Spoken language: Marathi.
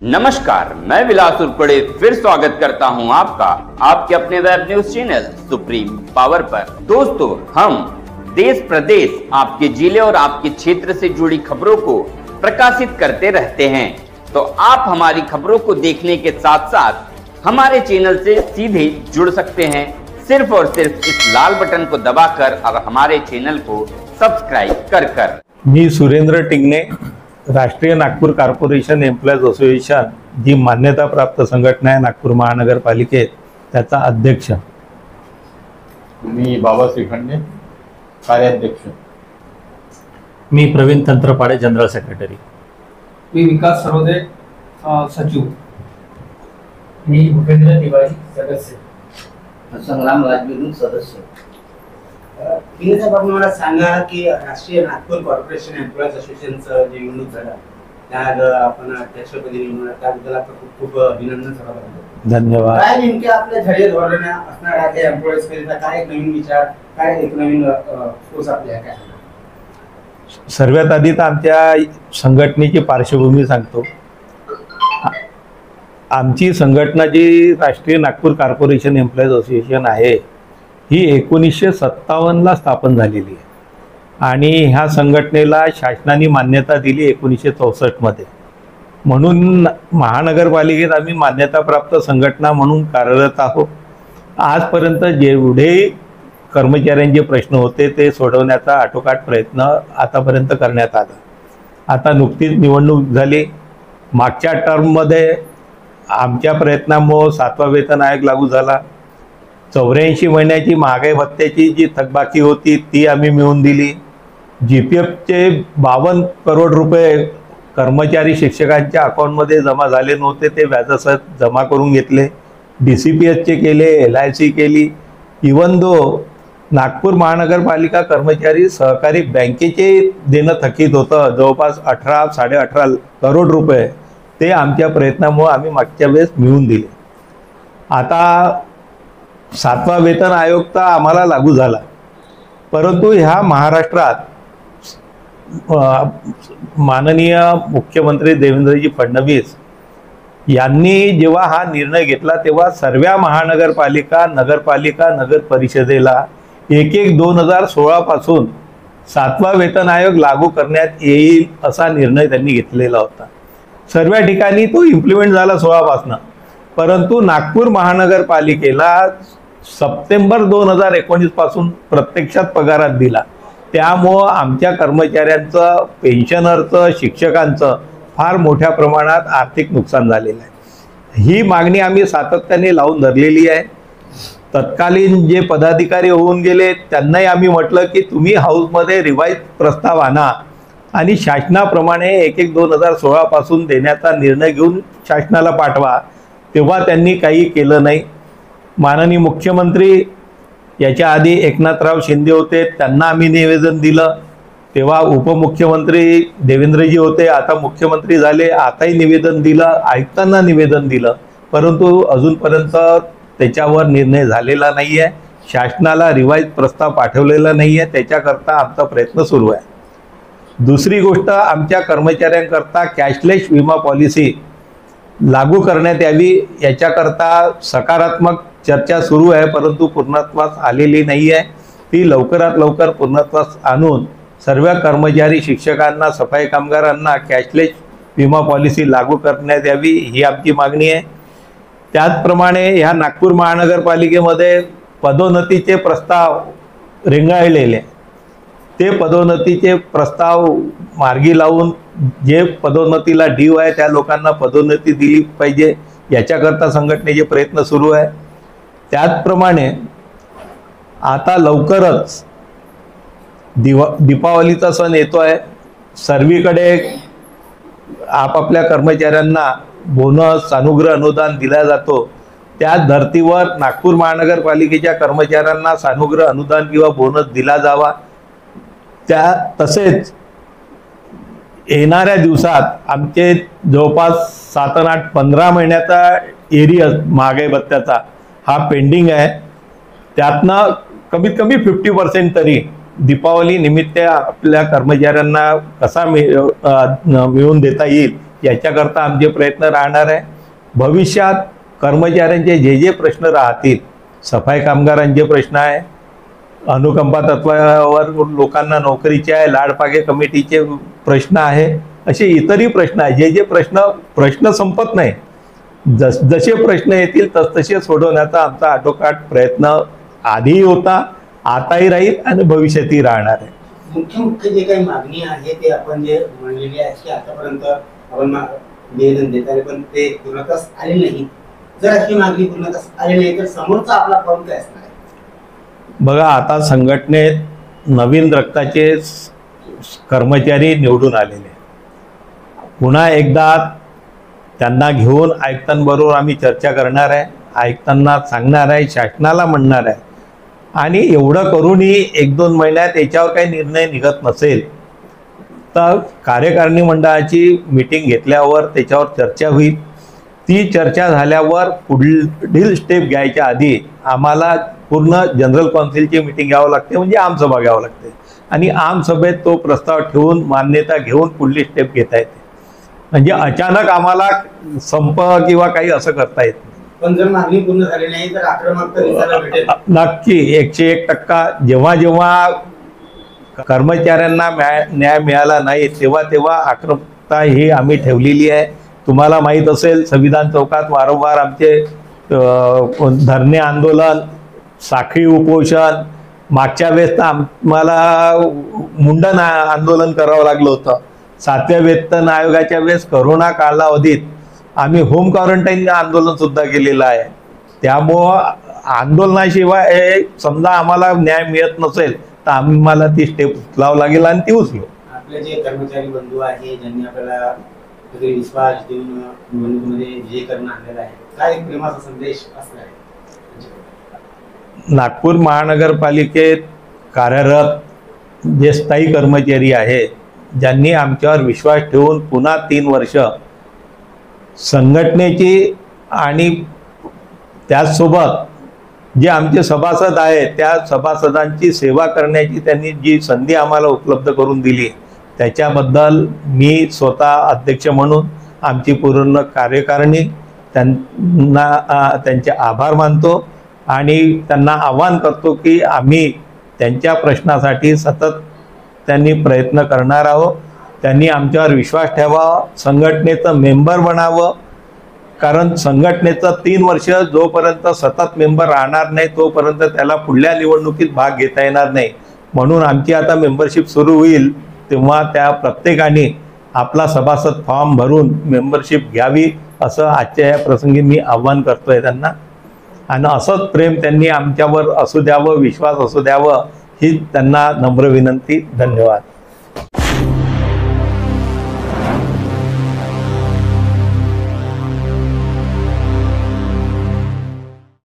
नमस्कार, मैं विलास उर्पड़े फिर स्वागत करता हूं आपका आपके अपने web news channel Supreme Power पर। दोस्तों, हम देश प्रदेश, आपके जिले और आपके क्षेत्र से जुड़ी खबरों को प्रकाशित करते रहते हैं। तो आप हमारी खबरों को देखने के साथ साथ हमारे चैनल से सीधे जुड़ सकते हैं, सिर्फ और सिर्फ इस लाल बटन को दबाकर और हमारे चैनल को सब्सक्राइब कर। मी सुरेंद्र टिंगणे, राष्ट्रीय नागपूर कॉर्पोरेशन एम्प्लॉईज असोसिएशन, जी मान्यता प्राप्त संघटना आहे नागपूर महानगरपालिकेत, त्याचा अध्यक्ष। मी बाबा श्रीखंडे, कार्याध्यक्ष। मी प्रवीण तंत्रपाडे, जनरल सेक्रेटरी। मी विकास सरोदे, सचिव। मी भूपेंद्र तिवारी, सदस्य। संग्राम राजवीर, सदस्य। प्लीज आपण मला सांगा की राष्ट्रीय नागपूर कॉर्पोरेशन एम्प्लॉईज असोसिएशनचं जे निवडणूक झाला त्यात आपण अध्यक्षपदी निवडून त्याबद्दल आपलं खूप खूप अभिनंदन करतो। धन्यवाद। काय नेमके आपल्या ध्येय धोरणे असणार आहे एम्प्लॉईज करिता, काय एक नवीन विचार, काय एक नवीन सोच आपली आहे, काय? सर्वात आधी तर आमच्या संघटनेची पार्श्वभूमी सांगतो। आमची संघटना जी राष्ट्रीय नागपूर कॉर्पोरेशन एम्प्लॉईज असोसिएशन आहे ही 1957 ला स्थापन झालेली आहे आणि ह्या संघटनेला शासनाने मान्यता दिली 1964 मध्ये। म्हणून महानगरपालिकेत आम्ही मान्यताप्राप्त संघटना म्हणून कार्यरत आहोत। आजपर्यंत जेवढे कर्मचाऱ्यांचे प्रश्न होते ते सोडवण्याचा आटोकाट प्रयत्न आतापर्यंत करण्यात आला। आता नुकतीच निवडणूक झाली। मागच्या टर्ममध्ये आमच्या प्रयत्नामुळे 7वा वेतन आयोग लागू झाला। 84 महिन्याची महागाई भत्त्याची जी थकबाकी होती ती आम्ही मिळवून दिली। GPFचे 52 करोड रुपये कर्मचारी शिक्षकांच्या अकाउंटमध्ये जमा झाले नव्हते, ते व्याजासहित जमा करून घेतले। DCPSचे केले, LIC केली। इवन दो नागपूर महानगरपालिका कर्मचारी सहकारी बँकेचे देणं थकीत होतं, जवळपास 18-18.5 करोड रुपये, ते आमच्या प्रयत्नामुळे आम्ही मागच्या वेळेस मिळवून दिले। आता 7वा वेतन आयोग तर आम्हाला लागू झाला, परंतु ह्या महाराष्ट्रात माननीय मुख्यमंत्री देवेंद्रजी फडणवीस यांनी जेव्हा हा निर्णय घेतला तेव्हा सर्व महानगरपालिका, नगरपालिका, नगर परिषदेला 1/1/2016 पासून 7वा वेतन आयोग लागू करण्यात येईल असा निर्णय त्यांनी घेतलेला होता। सर्व ठिकाणी तो इम्प्लिमेंट झाला 16 पासून, परंतु नागपूर महानगरपालिकेला सप्टेंबर 2019 पासून प्रत्यक्षात पगारात दिला। त्यामुळं आमच्या कर्मचाऱ्यांचं, पेन्शनरचं, शिक्षकांचं फार मोठ्या प्रमाणात आर्थिक नुकसान झालेलं आहे। ही मागणी आम्ही सातत्याने लावून धरलेली आहे। तत्कालीन जे पदाधिकारी होऊन गेले त्यांनाही आम्ही म्हटलं की तुम्ही हाऊसमध्ये रिवाईज प्रस्ताव आणा आणि शासनाप्रमाणे 1/1/2016 पासून देण्याचा निर्णय घेऊन शासनाला पाठवा, तेव्हा त्यांनी काही केलं नाही। माननीय मुख्यमंत्री याच्या आधी एकनाथराव शिंदे होते, त्यांना आम्ही निवेदन दिलं, तेव्हा उपमुख्यमंत्री देवेंद्रजी होते, आता मुख्यमंत्री झाले, आताही निवेदन दिलं, आयुक्तांना निवेदन दिलं, परंतु अजूनपर्यंत त्याच्यावर निर्णय झालेला नाही आहे। शासनाला रिवाईज प्रस्ताव पाठवलेला नाही आहे, त्याच्याकरता आमचा प्रयत्न सुरू आहे। दुसरी गोष्ट, आमच्या कर्मचाऱ्यांकरता कॅशलेस विमा पॉलिसी लागू करण्यात यावी याच्याकरता सकारात्मक चर्चा सुरू आहे, परंतु पूर्णत्वास आलेली नाही आहे। ती लवकरात लवकर पूर्णत्वास आणून सर्व कर्मचारी, शिक्षकांना, सफाई कामगारांना कॅशलेस विमा पॉलिसी लागू करण्यात यावी ही आमची मागणी आहे। त्याचप्रमाणे ह्या नागपूर महानगरपालिकेमध्ये पदोन्नतीचे प्रस्ताव रेंगाळलेले, ते पदोन्नतीचे प्रस्ताव मार्गी लावून जे पदोन्नतीला डीव आहे त्या लोकांना पदोन्नती दिली पाहिजे, याच्याकरता संघटनेचे प्रयत्न सुरू आहे। त्याचप्रमाणे आता लवकरच दीपावलीचा सण येतो आहे। सर्वीकडे आपापल्या कर्मचाऱ्यांना बोनस, अनुग्रह अनुदान दिला जातो। त्या धर्तीवर नागपूर महानगरपालिकेच्या कर्मचाऱ्यांना सानुग्रह अनुदान किंवा बोनस दिला जावा। तसेच येणाऱ्या दिवसात आमचे जवळपास 7, 8, 15 महिन्याचा एरियस महागाई भत्त्याचा हा पेंडिंग आहे, त्यातनं कमीत कमी 50% तरी दीपावली निमित्त आपल्या कर्मचाऱ्यांना कसा मिळवून देता येईल याच्याकरता आमचे प्रयत्न राहणार आहे. भविष्यात कर्मचाऱ्यांचे जे जे प्रश्न राहतील, सफाई कामगारांचे प्रश्न आहे, अनुकंपा तत्वावर लोकांना नोकरीचे आहे, लाडपागे कमिटीचे प्रश्न आहे, असे इतरही प्रश्न आहे. जे जे प्रश्न संपत नाही, जसे प्रश्न येतील तसतसे सोडवण्याचा आमचा आटोकाट प्रयत्न आधीही होता, आताही राहील आणि भविष्यातही राहणार आहे. मुख्य जे काही मागणी आहे ते आपण जे म्हणलेली आहे की आतापर्यंत आपण निवेदन देत आहे पण ते पूर्णतः आले नाही. जर अशी मागणी पूर्णतः आली नाही तर समोरचा आपला फॉर्म काय असणार आहे? बघा, आता संघटनेत नवीन रक्ताचे कर्मचारी निवडून आलेले, पुन्हा एकदा त्यांना घेऊन आयुक्तांबरोबर आम्ही चर्चा करणार आहे, आयुक्तांना सांगणार आहे, शासनाला म्हणणार आहे. आणि एवढं करूनही 1-2 महिन्यात याच्यावर काही निर्णय निघत नसेल तर कार्यकारिणी मंडळाची मीटिंग घेतल्यावर त्याच्यावर चर्चा होईल. ती चर्चा झाल्यावर पुढील स्टेप घ्यायच्या आधी आम्हाला पूर्ण जनरल काउन्सिलची मीटिंग घ्यावं लागते, म्हणजे आमसभा घ्यावं लागते. आणि आमसभेत तो प्रस्ताव ठेवून मान्यता घेऊन पुढली स्टेप घेता येते. म्हणजे अचानक आम्हाला संप किंवा काही असं करता येत नाही. पण जर मागणी पूर्ण झाली नाही तर आक्रमकता दिसायला भेटेल. नक्की 101% जेव्हा जेव्हा कर्मचाऱ्यांना न्याय मिळाला नाही तेव्हा आक्रमकता ही आम्ही ठेवलेली आहे. तुम्हाला माहीत असेल, संविधान चौकात वारंवार आमचे धरणे आंदोलन, साखळी उपोषण, मागच्या वेळेस तर आम्हाला मुंडन आंदोलन करावं लागलं होतं. 7व्या वेतन आयोगाच्या वेळेस करोना कालावधीत आम्ही होम क्वारंटाईन आंदोलन सुद्धा केलेलं आहे. त्यामुळं आंदोलनाशिवाय समजा आम्हाला न्याय मिळत नसेल तर आम्हाला ती स्टेप उचलावं लागेल आणि ती उचलू. आपले जे कर्मचारी बंधू आहे ज्यांनी आपल्याला विश्वास देऊन निवडणुकीमध्ये विजय करून आणलेला आहे, काय प्रेमाचा संदेश असणार आहे? नागपूर महानगरपालिकेत कार्यरत जे स्थायी कर्मचारी आहेत, ज्यांनी आमच्यावर विश्वास ठेवून पुन्हा 3 वर्ष संघटनेची आणि त्याचसोबत जे आमचे सभासद आहेत त्या सभासदांची सेवा करण्याची त्यांनी जी संधी आम्हाला उपलब्ध करून दिली, त्याच्याबद्दल मी स्वतः अध्यक्ष म्हणून आमची पूर्ण कार्यकारिणी त्यांचे आभार मानतो आणि त्यांना आवाहन करतो की आम्ही त्यांच्या प्रश्नासाठी सतत त्यांनी प्रयत्न करणार आहोत. त्यांनी आमच्यावर विश्वास ठेवावा, संघटनेचं मेंबर बनावं, कारण संघटनेचं 3 वर्ष जोपर्यंत सतत मेंबर राहणार नाही तोपर्यंत त्याला पुढल्या निवडणुकीत भाग घेता येणार नाही. म्हणून आमची आता मेंबरशिप सुरू होईल तेव्हा त्या प्रत्येकाने आपला सभासद फॉर्म भरून मेंबरशिप घ्यावी असं आजच्या या प्रसंगी मी आव्हान करतोय त्यांना. आणि असंच प्रेम त्यांनी आमच्यावर असू द्यावं, विश्वास असू द्यावं ही त्यांना नम्र विनंती. धन्यवाद.